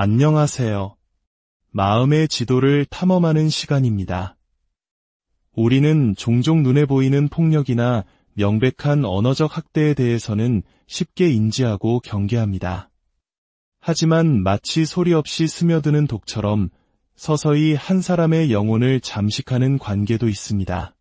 안녕하세요. 마음의 지도를 탐험하는 시간입니다. 우리는 종종 눈에 보이는 폭력이나 명백한 언어적 학대에 대해서는 쉽게 인지하고 경계합니다. 하지만 마치 소리 없이 스며드는 독처럼 서서히 한 사람의 영혼을 잠식하는 관계도 있습니다.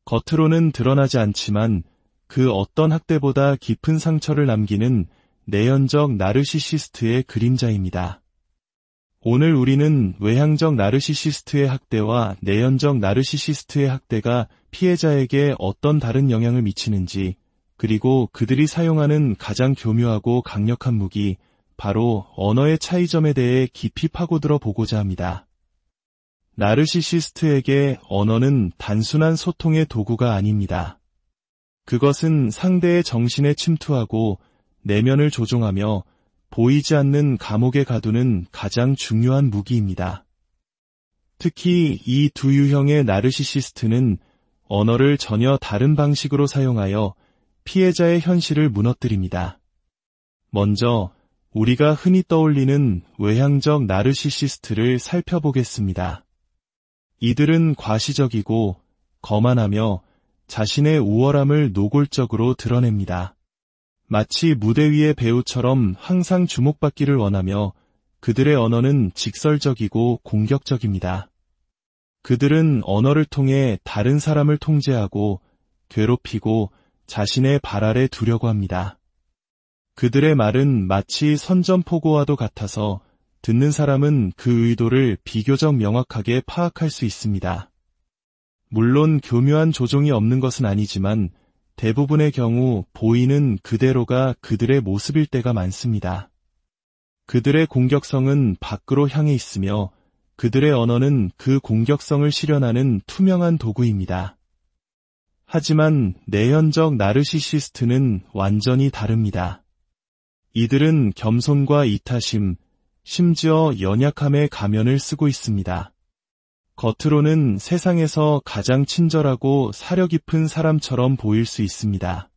겉으로는 드러나지 않지만 그 어떤 학대보다 깊은 상처를 남기는 내연적 나르시시스트의 그림자입니다. 오늘 우리는 외향적 나르시시스트의 학대와 내연적 나르시시스트의 학대가 피해자에게 어떤 다른 영향을 미치는지, 그리고 그들이 사용하는 가장 교묘하고 강력한 무기, 바로 언어의 차이점에 대해 깊이 파고들어 보고자 합니다. 나르시시스트에게 언어는 단순한 소통의 도구가 아닙니다. 그것은 상대의 정신에 침투하고 내면을 조종하며 보이지 않는 감옥에 가두는 가장 중요한 무기입니다. 특히 이 두 유형의 나르시시스트는 언어를 전혀 다른 방식으로 사용하여 피해자의 현실을 무너뜨립니다. 먼저 우리가 흔히 떠올리는 외향적 나르시시스트를 살펴보겠습니다. 이들은 과시적이고 거만하며 자신의 우월함을 노골적으로 드러냅니다. 마치 무대 위의 배우처럼 항상 주목받기를 원하며 그들의 언어는 직설적이고 공격적입니다. 그들은 언어를 통해 다른 사람을 통제하고 괴롭히고 자신의 발 아래 두려고 합니다. 그들의 말은 마치 선전포고와도 같아서 듣는 사람은 그 의도를 비교적 명확하게 파악할 수 있습니다. 물론 교묘한 조종이 없는 것은 아니지만 대부분의 경우 보이는 그대로가 그들의 모습일 때가 많습니다. 그들의 공격성은 밖으로 향해 있으며 그들의 언어는 그 공격성을 실현하는 투명한 도구입니다. 하지만 내연적 나르시시스트는 완전히 다릅니다. 이들은 겸손과 이타심, 심지어 연약함의 가면을 쓰고 있습니다. 겉으로는 세상에서 가장 친절하고 사려 깊은 사람처럼 보일 수 있습니다.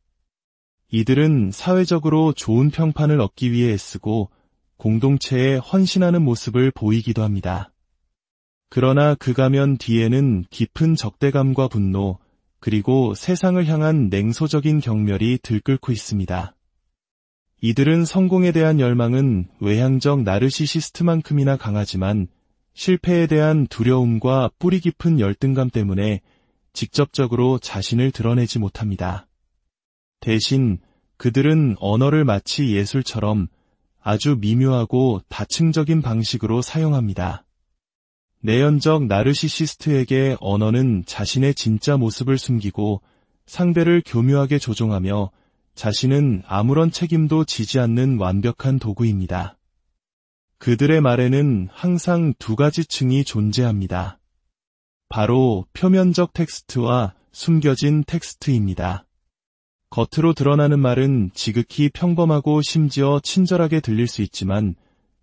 이들은 사회적으로 좋은 평판을 얻기 위해 애쓰고 공동체에 헌신하는 모습을 보이기도 합니다. 그러나 그 가면 뒤에는 깊은 적대감과 분노, 그리고 세상을 향한 냉소적인 경멸이 들끓고 있습니다. 이들은 성공에 대한 열망은 외향적 나르시시스트만큼이나 강하지만 실패에 대한 두려움과 뿌리 깊은 열등감 때문에 직접적으로 자신을 드러내지 못합니다. 대신 그들은 언어를 마치 예술처럼 아주 미묘하고 다층적인 방식으로 사용합니다. 내연적 나르시시스트에게 언어는 자신의 진짜 모습을 숨기고 상대를 교묘하게 조종하며 자신은 아무런 책임도 지지 않는 완벽한 도구입니다. 그들의 말에는 항상 두 가지 층이 존재합니다. 바로 표면적 텍스트와 숨겨진 텍스트입니다. 겉으로 드러나는 말은 지극히 평범하고 심지어 친절하게 들릴 수 있지만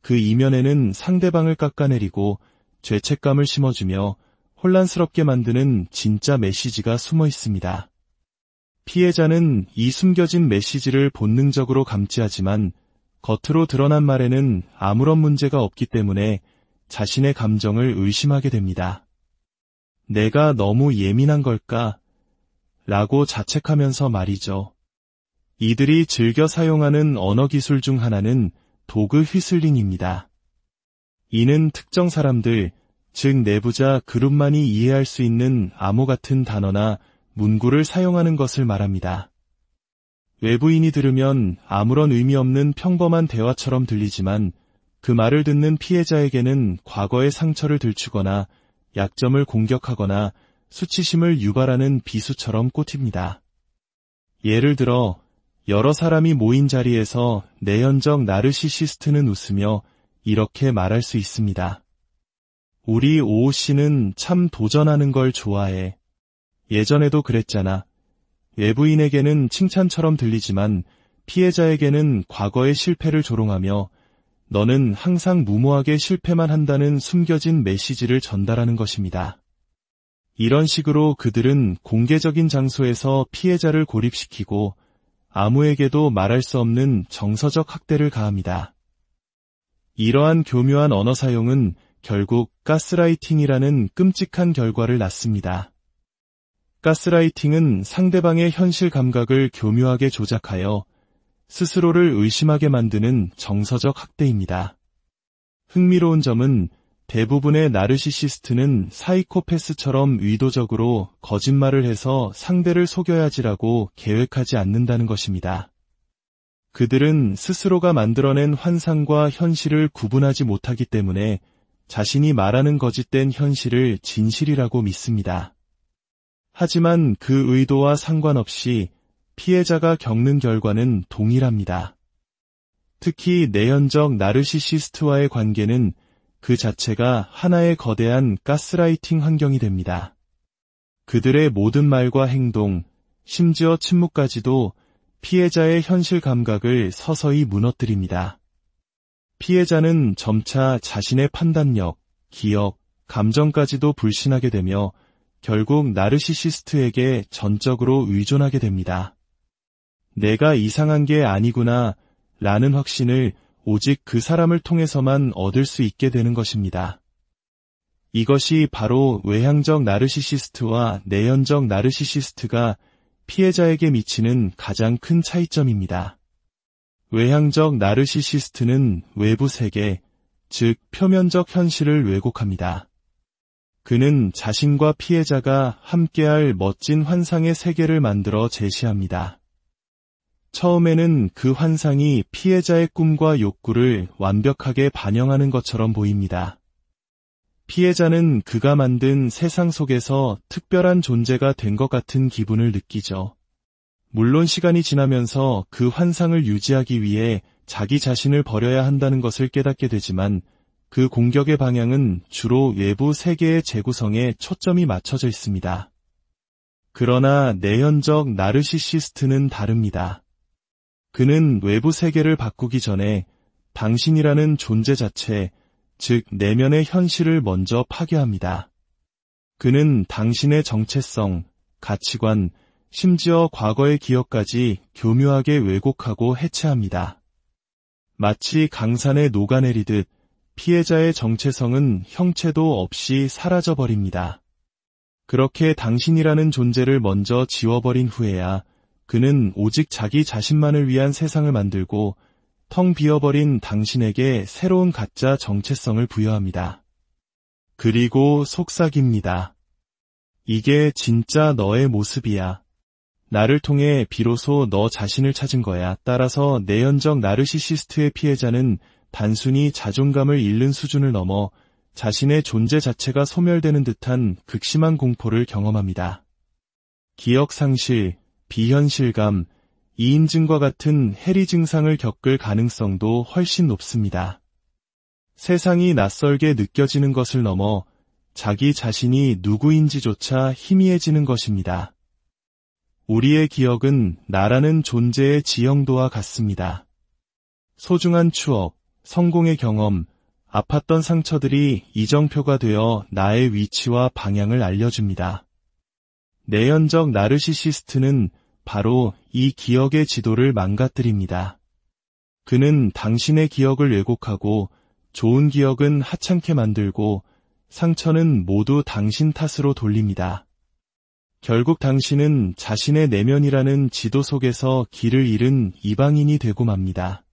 그 이면에는 상대방을 깎아내리고 죄책감을 심어주며 혼란스럽게 만드는 진짜 메시지가 숨어 있습니다. 피해자는 이 숨겨진 메시지를 본능적으로 감지하지만 겉으로 드러난 말에는 아무런 문제가 없기 때문에 자신의 감정을 의심하게 됩니다. 내가 너무 예민한 걸까? 라고 자책하면서 말이죠. 이들이 즐겨 사용하는 언어 기술 중 하나는 도그 휘슬링입니다. 이는 특정 사람들, 즉 내부자 그룹만이 이해할 수 있는 암호 같은 단어나 문구를 사용하는 것을 말합니다. 외부인이 들으면 아무런 의미 없는 평범한 대화처럼 들리지만 그 말을 듣는 피해자에게는 과거의 상처를 들추거나 약점을 공격하거나 수치심을 유발하는 비수처럼 꽂힙니다. 예를 들어 여러 사람이 모인 자리에서 내연적 나르시시스트는 웃으며 이렇게 말할 수 있습니다. 우리 오호 씨는 참 도전하는 걸 좋아해. 예전에도 그랬잖아. 외부인에게는 칭찬처럼 들리지만 피해자에게는 과거의 실패를 조롱하며 너는 항상 무모하게 실패만 한다는 숨겨진 메시지를 전달하는 것입니다. 이런 식으로 그들은 공개적인 장소에서 피해자를 고립시키고 아무에게도 말할 수 없는 정서적 학대를 가합니다. 이러한 교묘한 언어 사용은 결국 가스라이팅이라는 끔찍한 결과를 낳습니다. 가스라이팅은 상대방의 현실 감각을 교묘하게 조작하여 스스로를 의심하게 만드는 정서적 학대입니다. 흥미로운 점은 대부분의 나르시시스트는 사이코패스처럼 의도적으로 거짓말을 해서 상대를 속여야지라고 계획하지 않는다는 것입니다. 그들은 스스로가 만들어낸 환상과 현실을 구분하지 못하기 때문에 자신이 말하는 거짓된 현실을 진실이라고 믿습니다. 하지만 그 의도와 상관없이 피해자가 겪는 결과는 동일합니다. 특히 내연적 나르시시스트와의 관계는 그 자체가 하나의 거대한 가스라이팅 환경이 됩니다. 그들의 모든 말과 행동, 심지어 침묵까지도 피해자의 현실 감각을 서서히 무너뜨립니다. 피해자는 점차 자신의 판단력, 기억, 감정까지도 불신하게 되며 결국 나르시시스트에게 전적으로 의존하게 됩니다. 내가 이상한 게 아니구나 라는 확신을 오직 그 사람을 통해서만 얻을 수 있게 되는 것입니다. 이것이 바로 외향적 나르시시스트와 내연적 나르시시스트가 피해자에게 미치는 가장 큰 차이점입니다. 외향적 나르시시스트는 외부 세계, 즉 표면적 현실을 왜곡합니다. 그는 자신과 피해자가 함께할 멋진 환상의 세계를 만들어 제시합니다. 처음에는 그 환상이 피해자의 꿈과 욕구를 완벽하게 반영하는 것처럼 보입니다. 피해자는 그가 만든 세상 속에서 특별한 존재가 된 것 같은 기분을 느끼죠. 물론 시간이 지나면서 그 환상을 유지하기 위해 자기 자신을 버려야 한다는 것을 깨닫게 되지만 그 공격의 방향은 주로 외부 세계의 재구성에 초점이 맞춰져 있습니다. 그러나 내연적 나르시시스트는 다릅니다. 그는 외부 세계를 바꾸기 전에 당신이라는 존재 자체, 즉 내면의 현실을 먼저 파괴합니다. 그는 당신의 정체성, 가치관, 심지어 과거의 기억까지 교묘하게 왜곡하고 해체합니다. 마치 강산에 녹아내리듯 피해자의 정체성은 형체도 없이 사라져버립니다. 그렇게 당신이라는 존재를 먼저 지워버린 후에야 그는 오직 자기 자신만을 위한 세상을 만들고 텅 비어버린 당신에게 새로운 가짜 정체성을 부여합니다. 그리고 속삭입니다. 이게 진짜 너의 모습이야. 나를 통해 비로소 너 자신을 찾은 거야. 따라서 내연적 나르시시스트의 피해자는 단순히 자존감을 잃는 수준을 넘어 자신의 존재 자체가 소멸되는 듯한 극심한 공포를 경험합니다. 기억 상실, 비현실감, 이인증과 같은 해리 증상을 겪을 가능성도 훨씬 높습니다. 세상이 낯설게 느껴지는 것을 넘어 자기 자신이 누구인지조차 희미해지는 것입니다. 우리의 기억은 나라는 존재의 지형도와 같습니다. 소중한 추억, 성공의 경험, 아팠던 상처들이 이정표가 되어 나의 위치와 방향을 알려줍니다. 내연적 나르시시스트는 바로 이 기억의 지도를 망가뜨립니다. 그는 당신의 기억을 왜곡하고 좋은 기억은 하찮게 만들고 상처는 모두 당신 탓으로 돌립니다. 결국 당신은 자신의 내면이라는 지도 속에서 길을 잃은 이방인이 되고 맙니다.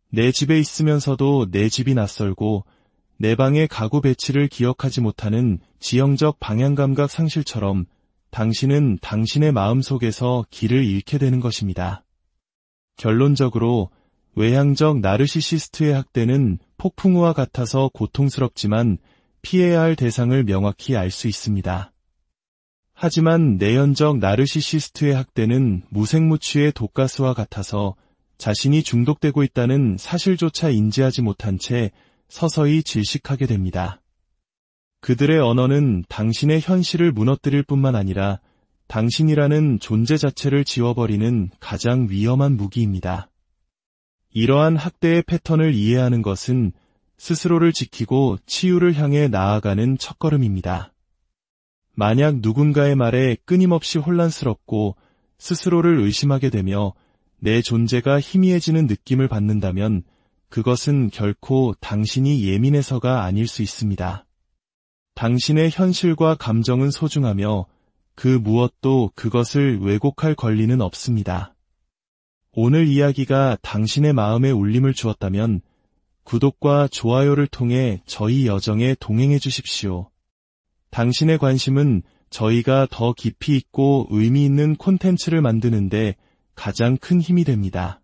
내 집에 있으면서도 내 집이 낯설고 내 방의 가구 배치를 기억하지 못하는 지형적 방향감각 상실처럼 당신은 당신의 마음속에서 길을 잃게 되는 것입니다. 결론적으로 외향적 나르시시스트의 학대는 폭풍우와 같아서 고통스럽지만 피해야 할 대상을 명확히 알 수 있습니다. 하지만 내연적 나르시시스트의 학대는 무색무취의 독가스와 같아서 자신이 중독되고 있다는 사실조차 인지하지 못한 채 서서히 질식하게 됩니다. 그들의 언어는 당신의 현실을 무너뜨릴 뿐만 아니라 당신이라는 존재 자체를 지워버리는 가장 위험한 무기입니다. 이러한 학대의 패턴을 이해하는 것은 스스로를 지키고 치유를 향해 나아가는 첫걸음입니다. 만약 누군가의 말에 끊임없이 혼란스럽고 스스로를 의심하게 되며 내 존재가 희미해지는 느낌을 받는다면 그것은 결코 당신이 예민해서가 아닐 수 있습니다. 당신의 현실과 감정은 소중하며 그 무엇도 그것을 왜곡할 권리는 없습니다. 오늘 이야기가 당신의 마음에 울림을 주었다면 구독과 좋아요를 통해 저희 여정에 동행해 주십시오. 당신의 관심은 저희가 더 깊이 있고 의미 있는 콘텐츠를 만드는데 가장 큰 힘이 됩니다.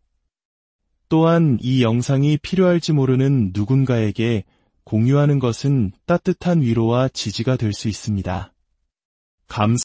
또한 이 영상이 필요할지 모르는 누군가에게 공유하는 것은 따뜻한 위로와 지지가 될 수 있습니다. 감사합니다.